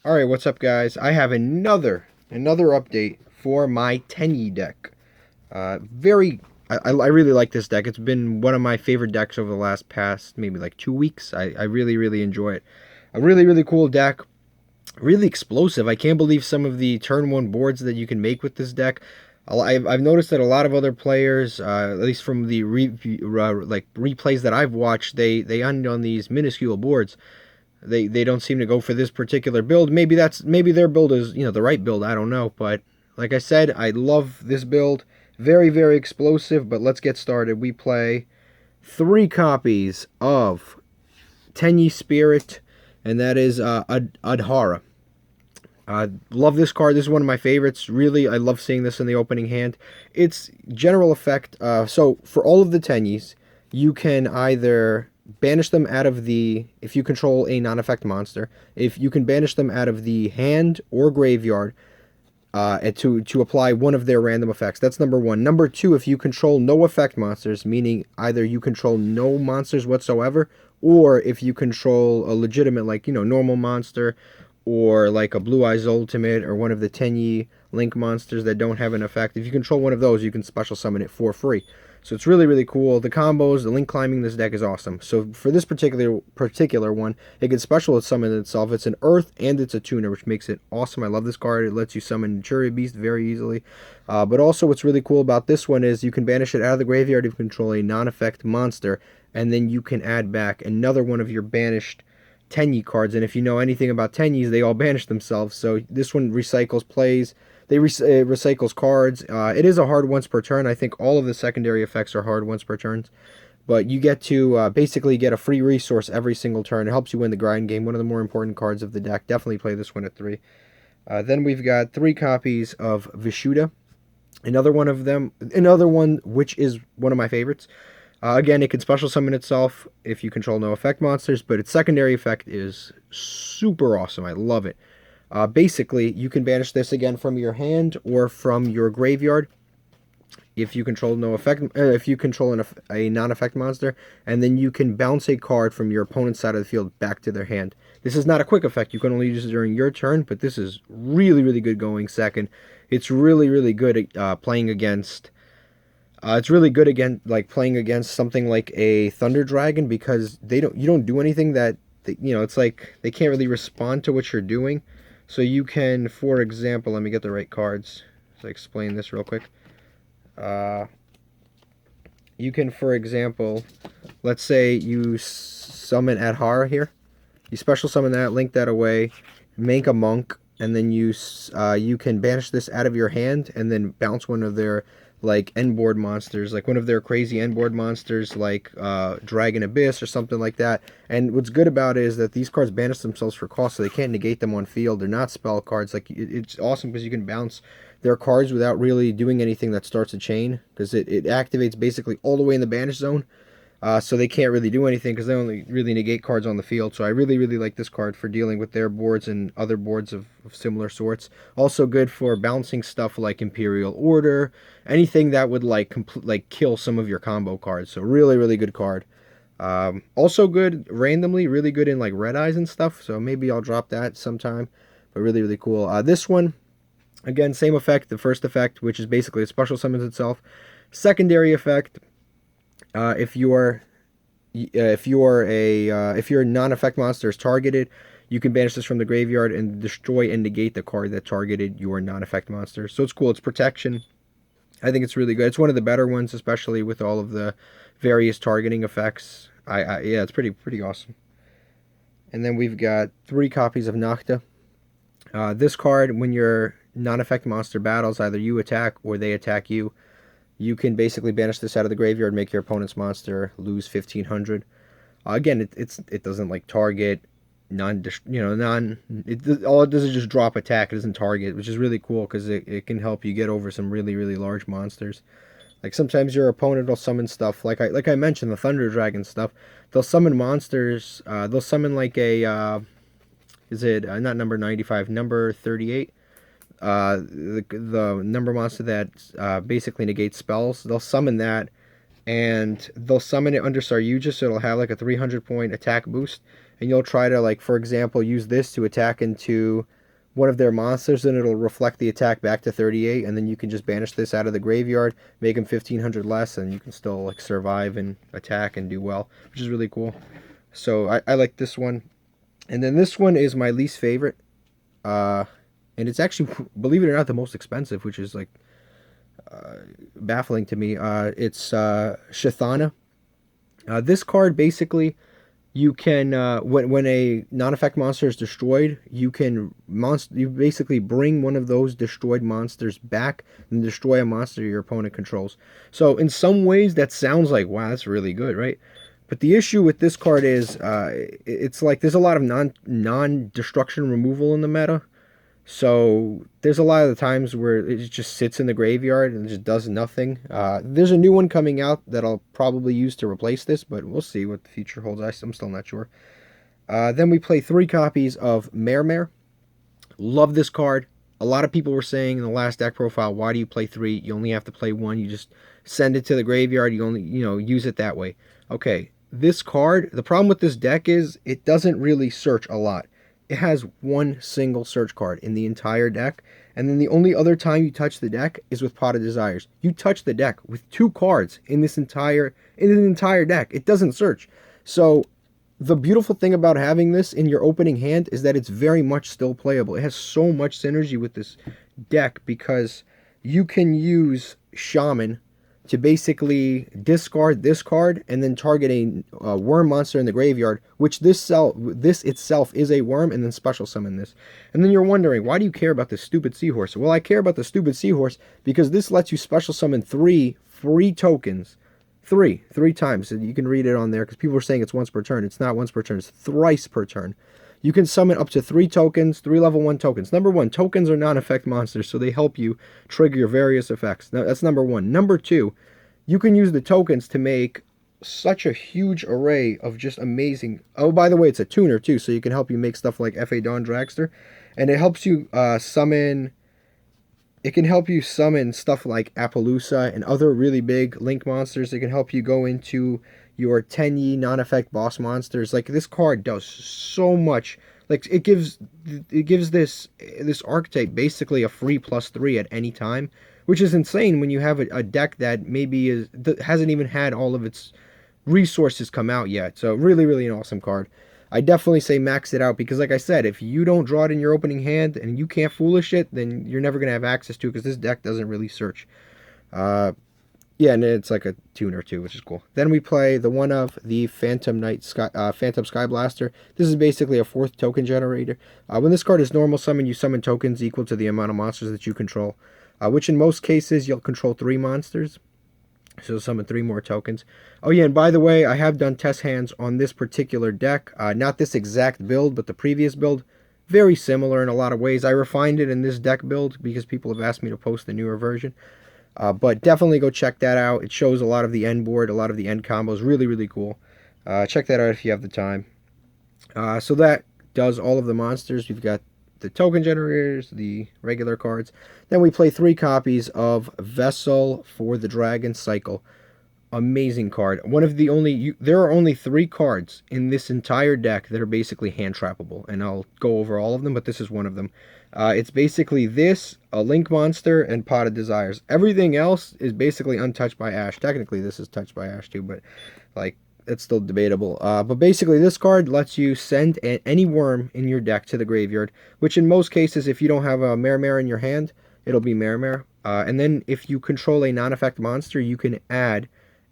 All right, what's up, guys? I have another update for my Tenyi deck. I really like this deck. It's been one of my favorite decks over the last past maybe like 2 weeks. I really enjoy it. A really cool deck. Really explosive. I can't believe some of the turn one boards that you can make with this deck. I've noticed that a lot of other players, at least from the replays that I've watched, they end on these minuscule boards. They don't seem to go for this particular build. Maybe their build is the right build. I don't know, but like I said, I love this build. Very explosive. But let's get started. We play 3 copies of Tenyi Spirit, and that is Adhara. Love this card. This is one of my favorites. Really, I love seeing this in the opening hand. Its general effect. So for all of the Tenyis, you can either banish them out of the, if you control a non-effect monster, if you can banish them out of the hand or graveyard to apply one of their random effects. That's number one. Number two, if you control no effect monsters, meaning either you control no monsters whatsoever, or if you control a legitimate, like, normal monster, or like a Blue Eyes Ultimate, or one of the Tenyi Link monsters that don't have an effect. If you control one of those, you can special summon it for free. So it's really cool. The combos, the link climbing in this deck is awesome. So for this particular one, it can special summon itself. It's an Earth and it's a tuner, which makes it awesome. I love this card. It lets you summon Fury Beast very easily. But also what's really cool about this one is you can banish it out of the graveyard if you control a non-effect monster, and then you can add back another one of your banished Tenyi cards. And if you know anything about Tenyis, they all banish themselves. So this one recycles plays. It recycles cards. It is a hard once per turn. I think all of the secondary effects are hard once per turn. But you get to basically get a free resource every single turn. It helps you win the grind game. One of the more important cards of the deck. Definitely play this one at 3. Then we've got 3 copies of Vishuddha. Another one which is one of my favorites. Again, it can special summon itself if you control no effect monsters, but its secondary effect is super awesome. I love it. Basically, you can banish this again from your hand or from your graveyard if you control no effect. If you control a non-effect monster, and then you can bounce a card from your opponent's side of the field back to their hand. This is not a quick effect. You can only use it during your turn, but this is really good going second. It's really good at playing against. It's really good again, like playing against something like a Thunder Dragon, because you don't do anything that it's like they can't really respond to what you're doing. So you can, for example, let me get the right cards to explain this real quick. You can, for example, let's say you summon Adhara here. You special summon that, link that away, make a monk, and then you can banish this out of your hand and then bounce one of their like end board monsters, like one of their crazy end board monsters, like Dragon Abyss or something like that. And what's good about it is that these cards banish themselves for cost, so they can't negate them on field. They're not spell cards. Like it's awesome because you can bounce their cards without really doing anything that starts a chain, because it activates basically all the way in the banish zone. So they can't really do anything because they only really negate cards on the field. So I really like this card for dealing with their boards and other boards of similar sorts. Also good for bouncing stuff like Imperial Order, anything that would like kill some of your combo cards. So really good card. Also good randomly, really good in like Red Eyes and stuff. So maybe I'll drop that sometime. But really cool. This one, again, same effect. The first effect, which is basically a special summons itself. Secondary effect. If your non-effect monster is targeted, you can banish this from the graveyard and destroy and negate the card that targeted your non-effect monster. So it's cool. It's protection. I think it's really good. It's one of the better ones, especially with all of the various targeting effects. Yeah, it's pretty awesome. And then we've got 3 copies of Nocta. This card, when your non-effect monster battles, either you attack or they attack you, you can basically banish this out of the graveyard, make your opponent's monster lose 1,500. Again, it doesn't like target all it does is just drop attack. It doesn't target, which is really cool because it can help you get over some really large monsters. Like sometimes your opponent will summon stuff like I mentioned, the Thunder Dragon stuff. They'll summon monsters. They'll summon like a is it not number 95, number 38. The number monster that basically negates spells. They'll summon that, and they'll summon it under Saryuja, so it'll have like a 300 point attack boost. and you'll try to, like, for example, use this to attack into one of their monsters, and it'll reflect the attack back to 38, and then you can just banish this out of the graveyard, make them 1500 less, and you can still, like, survive and attack and do well, which is really cool. So I like this one. And then this one is my least favorite. And it's actually, believe it or not, the most expensive, which is, like, baffling to me. It's Shithana. This card, basically, you can, when a non-effect monster is destroyed, you basically bring one of those destroyed monsters back and destroy a monster your opponent controls. So in some ways, that sounds like, wow, that's really good, right? But the issue with this card is, it's like there's a lot of non-destruction removal in the meta. So there's a lot of the times where it just sits in the graveyard and just does nothing. There's a new one coming out that I'll probably use to replace this, but we'll see what the future holds. I'm still not sure. Then we play 3 copies of Mare. Love this card. A lot of people were saying in the last deck profile, why do you play 3? You only have to play 1. You just send it to the graveyard. You only, use it that way. Okay, this card, the problem with this deck is it doesn't really search a lot. It has one single search card in the entire deck, and then the only other time you touch the deck is with Pot of Desires. You touch the deck with 2 cards in this entire deck. It doesn't search. So the beautiful thing about having this in your opening hand is that it's very much still playable. It has so much synergy with this deck because you can use Shaman to basically discard this card and then target a worm monster in the graveyard, which this itself is a worm, and then special summon this. And then you're wondering, why do you care about this stupid seahorse? Well, I care about the stupid seahorse because this lets you special summon 3 free tokens. Three times. You can read it on there because people are saying it's once per turn. It's not once per turn. It's thrice per turn. You can summon up to 3 tokens, 3 level 1 tokens. Number 1, tokens are non-effect monsters, so they help you trigger your various effects. Now, that's number 1. Number 2, you can use the tokens to make such a huge array of just amazing... Oh, by the way, it's a tuner, too, so you can help you make stuff like F.A. Dawn Dragster. And it helps you summon... It can help you summon stuff like Appaloosa and other really big Link monsters. It can help you go into your Tenyi non-effect boss monsters. Like, this card does so much. Like, it gives this archetype basically a free +3 at any time, which is insane when you have a deck that maybe hasn't even had all of its resources come out yet. So really, really an awesome card. I definitely say max it out because, like I said, if you don't draw it in your opening hand and you can't foolish it, then you're never going to have access to it because this deck doesn't really search. Yeah, and it's like a tuner too, which is cool. Then we play the one of the Phantom Sky Blaster. This is basically a 4th token generator. When this card is normal summon, you summon tokens equal to the amount of monsters that you control, which in most cases you'll control 3 monsters. So summon 3 more tokens. Oh yeah, and by the way, I have done test hands on this particular deck. Not this exact build, but the previous build. Very similar in a lot of ways. I refined it in this deck build because people have asked me to post the newer version. But definitely go check that out. It shows a lot of the end board, a lot of the end combos. Really, really cool. Check that out if you have the time. So that does all of the monsters. We've got the token generators, the regular cards. Then we play 3 copies of Vessel for the Dragon Cycle. Amazing card. One of the only... there are only 3 cards in this entire deck that are basically hand trappable. And I'll go over all of them, but this is one of them. It's basically this, a Link monster, and Pot of Desires. Everything else is basically untouched by Ash. Technically, this is touched by Ash too, but, like, it's still debatable. But basically, this card lets you send any worm in your deck to the graveyard, which in most cases, if you don't have a Mare in your hand, it'll be Mare. And then if you control a non-effect monster, you can add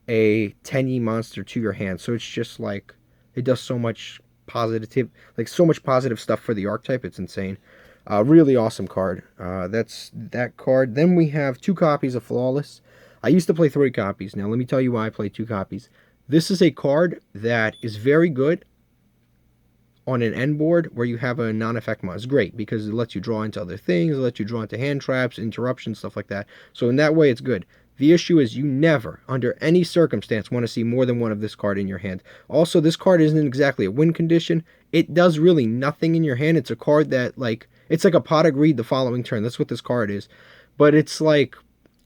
a Tenyi monster to your hand. So it's just like, it does so much positive stuff for the archetype. It's insane. Really awesome card. That's that card. Then we have 2 copies of Flawless. I used to play 3 copies. Now let me tell you why I play 2 copies. This is a card that is very good on an end board where you have a non-effect monster. It's great because it lets you draw into other things, it lets you draw into hand traps, interruptions, stuff like that. So in that way, it's good. The issue is you never, under any circumstance, want to see more than one of this card in your hand. Also, this card isn't exactly a win condition. It does really nothing in your hand. It's a card that, like, it's like a Pot of Greed the following turn. That's what this card is. But it's like,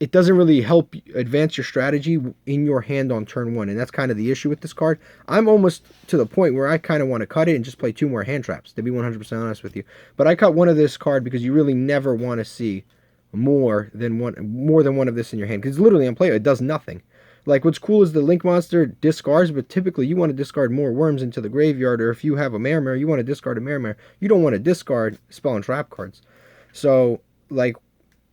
it doesn't really help advance your strategy in your hand on turn one, and that's kind of the issue with this card. I'm almost to the point where I kind of want to cut it and just play 2 more hand traps, to be 100% honest with you. But I cut one of this card because you really never want to see more than one of this in your hand, because literally on play it does nothing. Like, what's cool is the Link monster discards, but typically you want to discard more worms into the graveyard, or if you have a Mare, you want to discard a Mare. You don't want to discard spell and trap cards. So, like,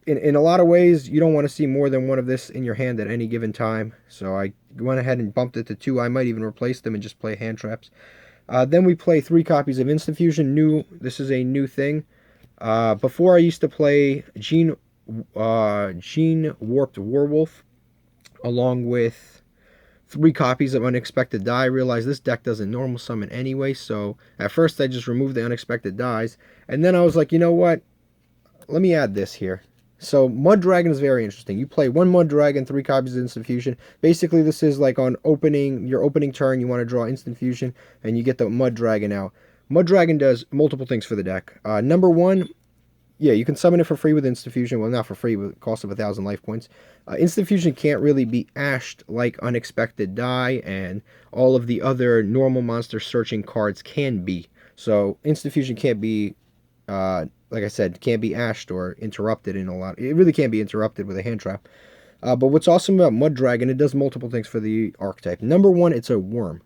in a lot of ways, you don't want to see more than one of this in your hand at any given time. So I went ahead and bumped it to 2. I might even replace them and just play hand traps. Then we play 3 copies of Instant Fusion. This is a new thing. Before I used to play Gene Warped Werewolf along with 3 copies of Unexpected Die. I realized this deck doesn't normal summon anyway, so at first I just removed the Unexpected Dies, and then I was like, you know what? Let me add this here. So Mud Dragon is very interesting. You play 1 Mud Dragon, 3 copies of Instant Fusion. Basically, this is like on your opening turn, you want to draw Instant Fusion, and you get the Mud Dragon out. Mud Dragon does multiple things for the deck. Number 1, yeah, you can summon it for free with Instant Fusion. Well, not for free, with a cost of 1,000 life points. Instant Fusion can't really be ashed like Unexpected Die and all of the other normal monster searching cards can be. So Instant Fusion can't be, like I said, can't be ashed or interrupted in a lot. It really can't be interrupted with a hand trap. But what's awesome about Mud Dragon, it does multiple things for the archetype. Number 1, it's a worm.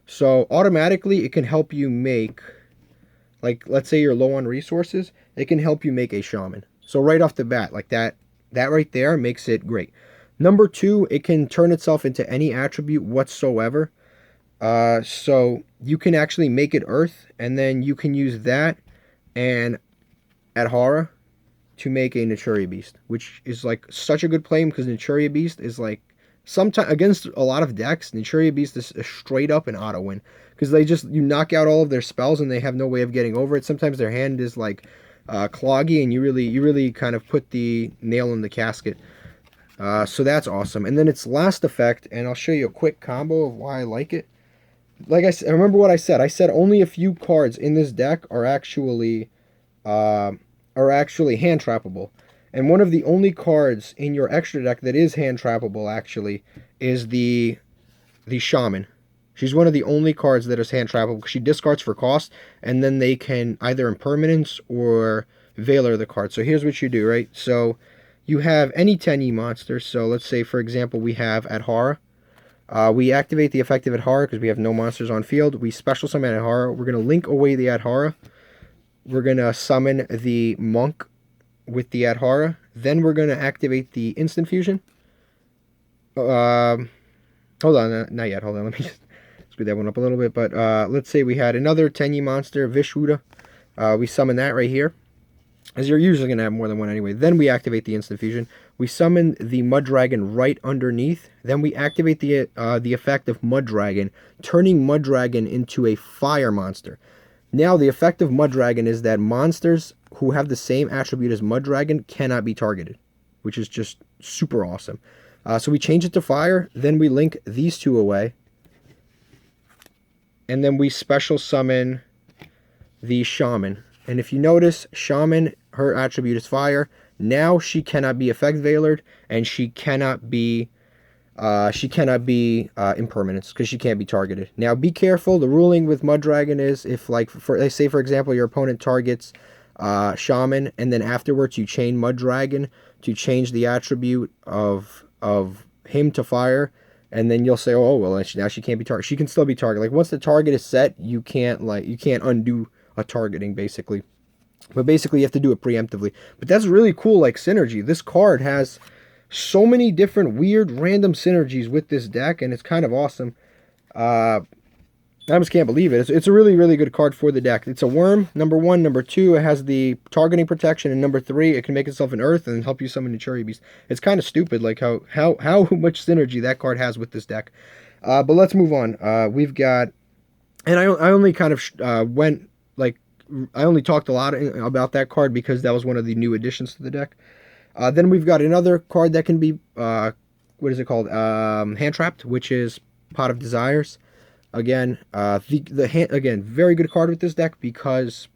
So automatically it can help you make, like, let's say you're low on resources, it can help you make a shaman. So right off the bat, like that right there makes it great. Number 2, it can turn itself into any attribute whatsoever. So you can actually make it earth, and then you can use that and Adhara to make a Naturia Beast, which is like such a good play, because Naturia Beast is like, sometimes against a lot of decks, Naturia Beast is a straight up an auto win, because you knock out all of their spells and they have no way of getting over it. Sometimes their hand is like cloggy, and you really kind of put the nail in the casket. So that's awesome. And then its last effect, and I'll show you a quick combo of why I like it. Like I said, remember what I said. I said only a few cards in this deck are actually hand trappable. And one of the only cards in your extra deck that is hand trappable actually is the Shaman. She's one of the only cards that is hand trappable, because she discards for cost, and then they can either impermanence or Veiler the card. So here's what you do, right? So you have any Tenyi monster. So let's say, for example, we have Adhara. We activate the effect of Adhara because we have no monsters on field. We special summon Adhara. We're going to link away the Adhara. We're going to summon the Monk with the Adhara. Then we're going to activate the Instant Fusion. Hold on, not yet. Hold on, let me just screw that one up a little bit. But let's say we had another Tenyi monster, Vishuda. We summon that right here, as you're usually going to have more than one anyway. Then we activate the Instant Fusion. We summon the Mud Dragon right underneath. Then we activate the effect of Mud Dragon, turning Mud Dragon into a fire monster. Now, the effect of Mud Dragon is that monsters who have the same attribute as Mud Dragon cannot be targeted, which is just super awesome. So we change it to fire, then we link these 2 away, and then we special summon the Shaman. And if you notice, Shaman, her attribute is fire. Now she cannot be effect veilered, and she cannot be impermanence, because she can't be targeted. Now be careful. The ruling with Mud Dragon is, if, like, let's say for example your opponent targets Shaman, and then afterwards you chain Mud Dragon to change the attribute of him to fire, and then you'll say, oh well, now she can't be targeted. She can still be targeted. Like, once the target is set, you can't undo a targeting, basically. But basically you have to do it preemptively. But that's really cool, like, synergy. This card has so many different weird random synergies with this deck, and it's kind of awesome. I just can't believe it. It's a really, really good card for the deck. It's a worm, number 1. Number 2, it has the targeting protection. And number 3, it can make itself an earth and help you summon Naturia Beast. It's kind of stupid, like, how much synergy that card has with this deck. But let's move on. We've got, and I only kind of went, like, I only talked a lot about that card because that was one of the new additions to the deck. Then we've got another card that can be, what is it called? Hand trapped, which is Pot of Desires. Again, again, very good card with this deck, because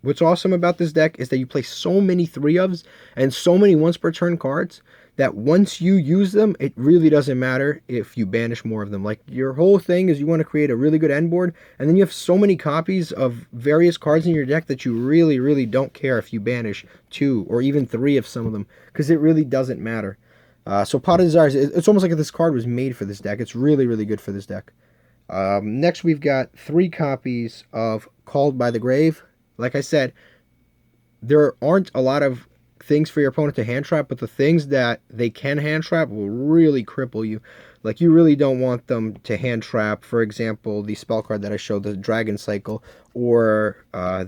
What's awesome about this deck is that you play so many 3-ofs and so many once per turn cards that once you use them, it really doesn't matter if you banish more of them. Like, your whole thing is you want to create a really good end board, and then you have so many copies of various cards in your deck that you really, really don't care if you banish 2 or even 3 of some of them, because it really doesn't matter. So Pot of Desires, it's almost like this card was made for this deck. It's really, really good for this deck. Next, we've got 3 copies of Called by the Grave. Like I said, there aren't a lot of things for your opponent to hand trap, but the things that they can hand trap will really cripple you. Like, you really don't want them to hand trap, for example, the spell card that I showed, the Dragon Cycle, or where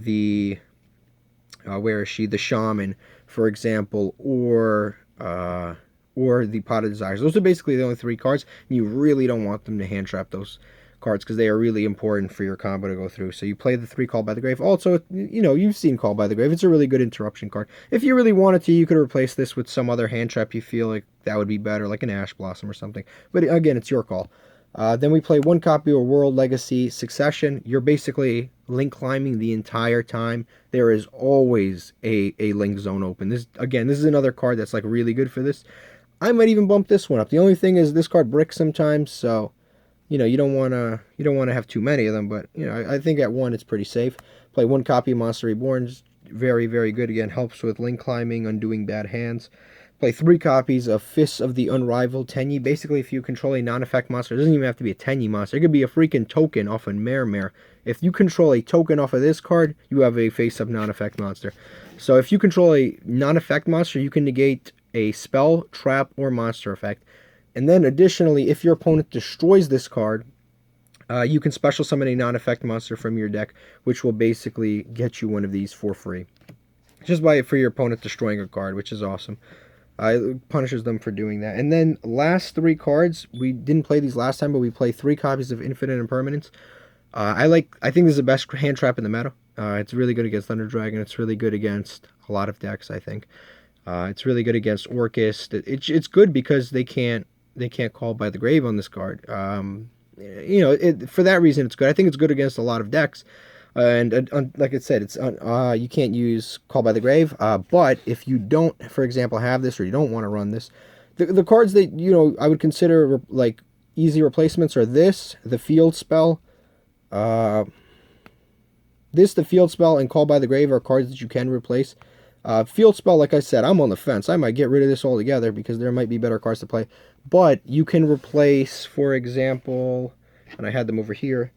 is she? The Shaman, for example, or the Pot of Desires. Those are basically the only 3 cards, and you really don't want them to hand trap those cards because they are really important for your combo to go through. So you play the 3 Called by the Grave. Also, you've seen Called by the Grave. It's a really good interruption card. If you really wanted to, you could replace this with some other hand trap you feel like that would be better, like an Ash Blossom or something. But again, it's your call. Then we play 1 copy of World Legacy Succession. You're basically link climbing the entire time. There is always a link zone open. This is another card that's like really good for this. I might even bump this one up. The only thing is this card bricks sometimes, so you don't want to have too many of them, but I think at 1 it's pretty safe. Play 1 copy of Monster Reborn, just very, very good. Again, helps with link climbing, undoing bad hands. Play 3 copies of Fists of the Unrivaled Tenyi. Basically, if you control a non-effect monster, it doesn't even have to be a Tenyi monster. It could be a freaking token off of Mare. If you control a token off of this card, you have a face-up non-effect monster. So if you control a non-effect monster, you can negate a spell, trap, or monster effect. And then additionally, if your opponent destroys this card, you can special summon a non-effect monster from your deck, which will basically get you one of these for free. Just for your opponent destroying a card, which is awesome. It punishes them for doing that. And then last 3 cards, we didn't play these last time, but we play 3 copies of Infinite Impermanence. I think this is the best hand trap in the meta. It's really good against Thunder Dragon. It's really good against a lot of decks, I think. It's really good against Orcust. It's good because they can't Call by the Grave on this card. For that reason, it's good. I think it's good against a lot of decks. And like I said, you can't use Call by the Grave. But if you don't, for example, have this or you don't want to run this, the cards that I would consider like easy replacements are the Field Spell. The Field Spell, and Call by the Grave are cards that you can replace. Field Spell, like I said, I'm on the fence. I might get rid of this altogether because there might be better cards to play. But you can replace, for example, and I had them over here,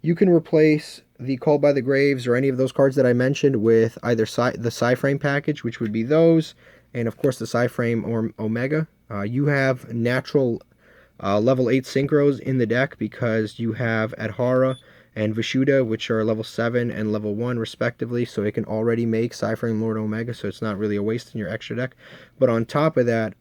you can replace the Call by the Graves or any of those cards that I mentioned with either the Psyframe package, which would be those, and of course the Psyframe or Omega. You have natural level 8 synchros in the deck because you have Adhara and Vishuddha, which are level 7 and level 1 respectively, so it can already make Psyframe Lord Omega, so it's not really a waste in your extra deck. But on top of that,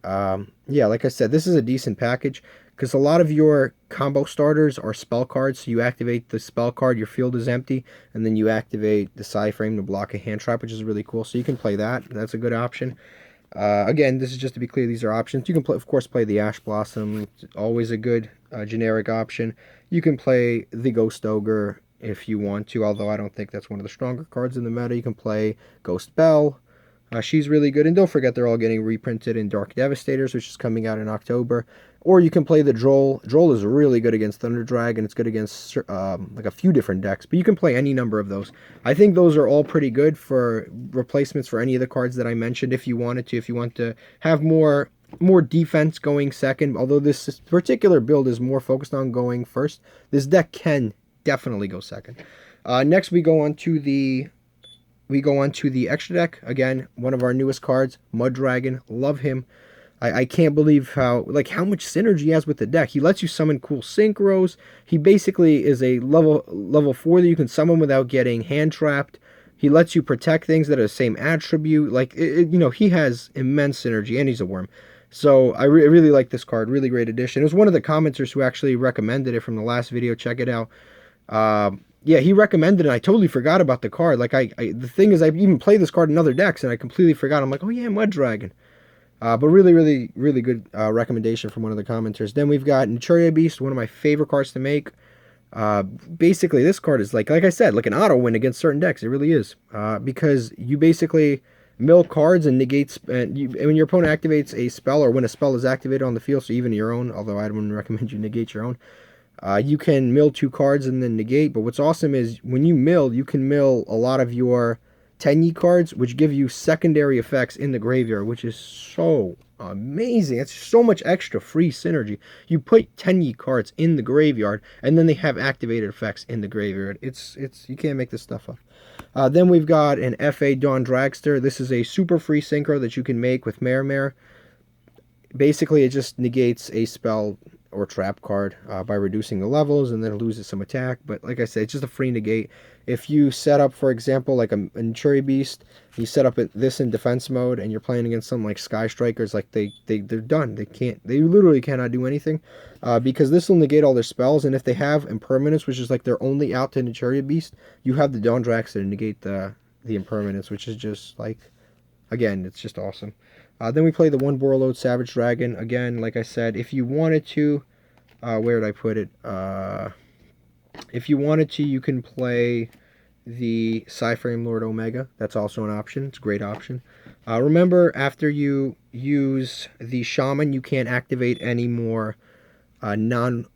like I said, this is a decent package, because a lot of your combo starters are spell cards, so you activate the spell card, your field is empty, and then you activate the Psyframe to block a hand trap, which is really cool, so you can play that. That's a good option. Again, this is just to be clear, these are options. You can, of course, play the Ash Blossom. It's always a good generic option. You can play the Ghost Ogre if you want to, although I don't think that's one of the stronger cards in the meta. You can play Ghost Belle. She's really good. And don't forget, they're all getting reprinted in Dark Devastators, which is coming out in October. Or you can play the Droll. Droll is really good against Thunder Dragon. It's good against like a few different decks. But you can play any number of those. I think those are all pretty good for replacements for any of the cards that I mentioned if you wanted to. If you want to have more defense going second, although this particular build is more focused on going first, this deck can definitely go second. Next, we go on to the extra deck. Again, one of our newest cards, Mud Dragon. Love him. I can't believe how much synergy he has with the deck. He lets you summon cool synchros. He basically is a level 4 that you can summon without getting hand trapped. He lets you protect things that are the same attribute. He has immense synergy, and he's a worm. So I really like this card. Really great addition. It was one of the commenters who actually recommended it from the last video. Check it out. He recommended it, and I totally forgot about the card. The thing is, I even played this card in other decks, and I completely forgot. I'm like, oh yeah, Mud Dragon. But really, really, really good recommendation from one of the commenters. Then we've got Naturia Beast, one of my favorite cards to make. Basically, this card is like I said, like an auto win against certain decks. It really is, because you basically mill cards and negates. And when your opponent activates a spell, or when a spell is activated on the field, so even your own, although I wouldn't recommend you negate your own, you can mill 2 cards and then negate. But what's awesome is when you mill, you can mill a lot of your Tenyi cards, which give you secondary effects in the graveyard, which is so amazing. It's so much extra free synergy. You put Tenyi cards in the graveyard, and then they have activated effects in the graveyard. It's you can't make this stuff up. Then we've got an FA Dawn Dragster. This is a super free synchro that you can make with Mare. Basically, it just negates a spell or trap card by reducing the levels, and then it loses some attack. But like I said, it's just a free negate. If you set up, for example, like a Cherry Beast, you set up this in defense mode, and you're playing against something like Sky Strikers, like they're done. They literally cannot do anything, because this will negate all their spells. And if they have impermanence, which is like their only out to the Cherry Beast, you have the Dawn Dragster to negate the impermanence, which is just like, again, it's just awesome. Then we play the one Warlord Savage Dragon. Again, like I said, if you wanted to, where did I put it? If you wanted to, you can play the Psyframe Lord Omega. That's also an option. It's a great option. Remember, after you use the Shaman, you can't activate any more non-Tenyi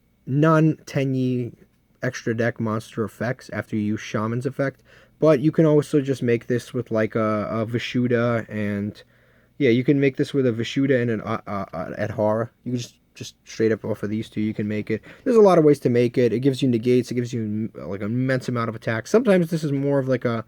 extra deck monster effects after you use Shaman's effect. But you can also just make this with like a Vishuda, and yeah, you can make this with a Vishuda and an Adhara. You can just straight up off of these two, you can make it. There's a lot of ways to make it. It gives you negates. It gives you like an immense amount of attack. Sometimes this is more of like a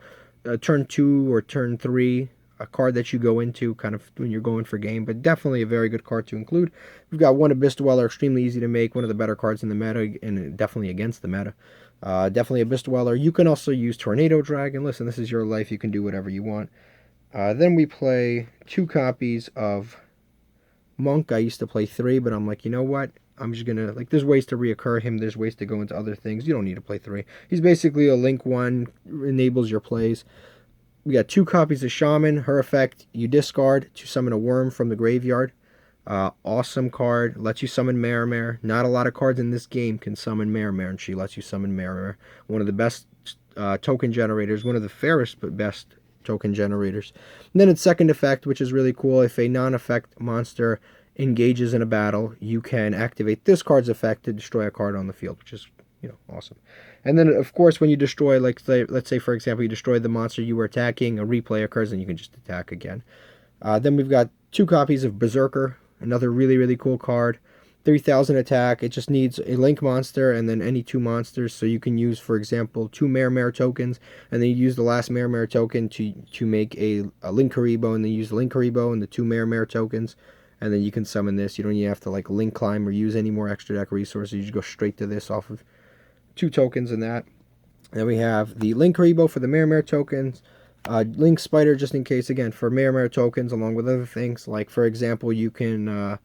turn 2 or turn 3, a card that you go into kind of when you're going for game, but definitely a very good card to include. We've got one Abyss Dweller, extremely easy to make, one of the better cards in the meta, and definitely against the meta. Definitely Abyss Dweller. You can also use Tornado Dragon. Listen, this is your life. You can do whatever you want. Then we play 2 copies of Monk. I used to play 3, but I'm like, you know what? I'm just gonna, like, there's ways to reoccur him. There's ways to go into other things. You don't need to play 3. He's basically a link 1, enables your plays. We got 2 copies of Shaman. Her effect, you discard to summon a worm from the graveyard. Awesome card. Lets you summon Mare. Not a lot of cards in this game can summon Mare, and she lets you summon Mare. One of the best token generators. One of the fairest but best token generators. And then its second effect, which is really cool, if a non-effect monster engages in a battle, you can activate this card's effect to destroy a card on the field, which is, awesome. And then, of course, when you destroy, like, let's say, for example, you destroy the monster you were attacking, a replay occurs, and you can just attack again. Then we've got 2 copies of Berserker, another really, really cool card. 3,000 attack. It just needs a link monster and then any 2 monsters. So you can use, for example, 2 Mare tokens, and then you use the last Mare token to make a Link Karibo, and then use the Link Karibo and the 2 Mare tokens, and then you can summon this. You don't even have to like link climb or use any more extra deck resources. You just go straight to this off of 2 tokens and that. And then we have the Link Karibo for the Mare tokens. Link Spider, just in case, again, for Mare tokens, along with other things. Like, for example, you can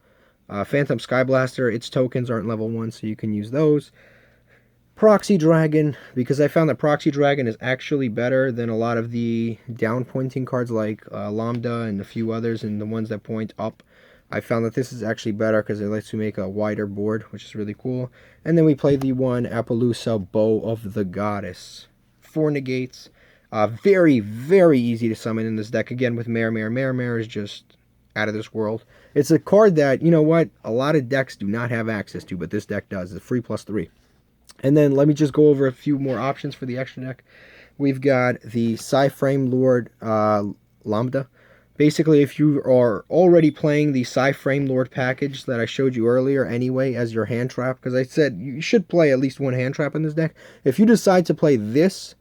Phantom Skyblaster, its tokens aren't level 1, so you can use those. Proxy Dragon, because I found that Proxy Dragon is actually better than a lot of the down pointing cards like Lambda and a few others, and the ones that point up. I found that this is actually better because it lets you make a wider board, which is really cool. And then we play the 1 Appaloosa Bow of the Goddess. 4 negates. Very, very easy to summon in this deck. Again, with Mare. Mare is just out of this world. It's a card that, you know what, a lot of decks do not have access to, but this deck does. It's free +3. And then let me just go over a few more options for the extra deck. We've got the Psyframe Lord Lambda. Basically, if you are already playing the Psyframe Lord package that I showed you earlier anyway as your hand trap, because I said you should play at least 1 hand trap in this deck. If you decide to play this,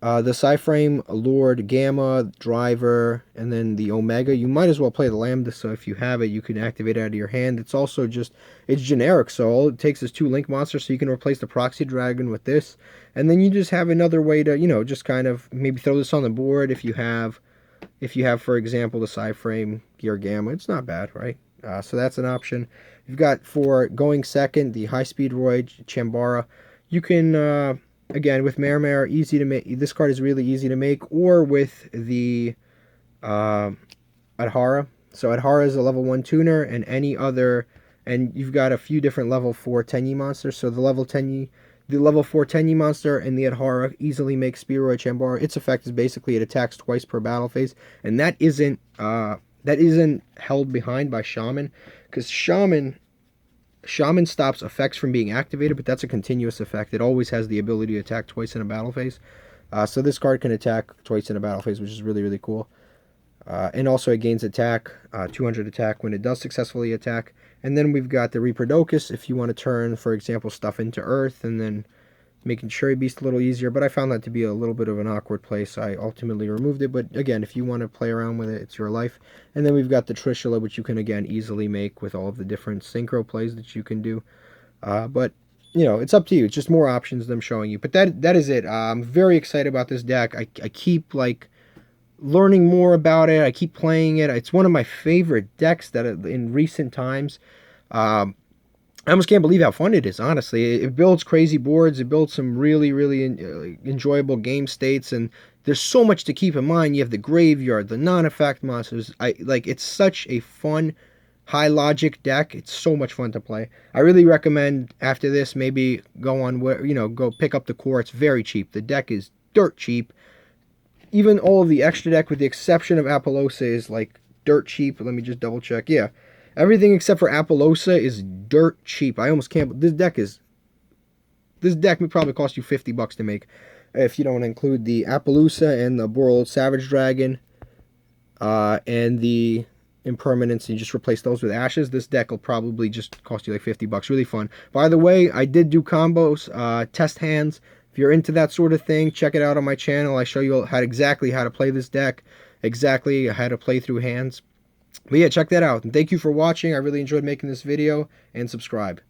the Psyframe Lord Gamma Driver, and then the Omega, you might as well play the Lambda, so if you have it, you can activate it out of your hand. It's also just, it's generic, so all it takes is 2 Link monsters, so you can replace the Proxy Dragon with this, and then you just have another way to, just kind of maybe throw this on the board if you have, for example, the Psyframe Gear Gamma. It's not bad, right? So that's an option. You've got, for going second, the High Speed Roid Chambara. You can, again, with Mare, easy to make. This card is really easy to make, or with the Adhara. So Adhara is a level 1 tuner, and any other, and you've got a few different level 4 Tenyi monsters. So the level Tenyi The level 4 Tenyi monster and the Adhara easily make Spheroid Chambara. Its effect is basically it attacks twice per battle phase, and that isn't held behind by Shaman, because Shaman stops effects from being activated, but that's a continuous effect. It always has the ability to attack twice in a battle phase. So this card can attack twice in a battle phase, which is really, really cool. And also it gains attack, 200 attack when it does successfully attack. And then we've got the Reaper-Docus if you want to turn, for example, stuff into Earth and then making Cherry Beast a little easier. But I found that to be a little bit of an awkward place. I ultimately removed it. But again, if you want to play around with it, it's your life. And then we've got the Trishula, which you can, again, easily make with all of the different synchro plays that you can do. But you know, it's up to you. It's just more options than I'm showing you. But that is it. I'm very excited about this deck. I keep, like, learning more about it. I keep playing it. It's one of my favorite decks that in recent times. I almost can't believe how fun it is, honestly. It builds crazy boards. It builds some really, really enjoyable game states. And there's so much to keep in mind. You have the graveyard, the non-effect monsters. It's such a fun, high logic deck. It's so much fun to play. I really recommend after this maybe go pick up the core. It's very cheap. The deck is dirt cheap. Even all of the extra deck, with the exception of Apollousa, is like dirt cheap. Let me just double check. Yeah, everything except for Apollousa is dirt cheap. I almost can't. This deck would probably cost you $50 to make, if you don't include the Apollousa and the Boral Savage Dragon, and the Impermanence, and you just replace those with Ashes. This deck will probably just cost you like $50. Really fun. By the way, I did do combos, test hands. If you're into that sort of thing, check it out on my channel. I show you exactly how to play this deck, exactly how to play through hands. But yeah, check that out. And thank you for watching. I really enjoyed making this video, and subscribe.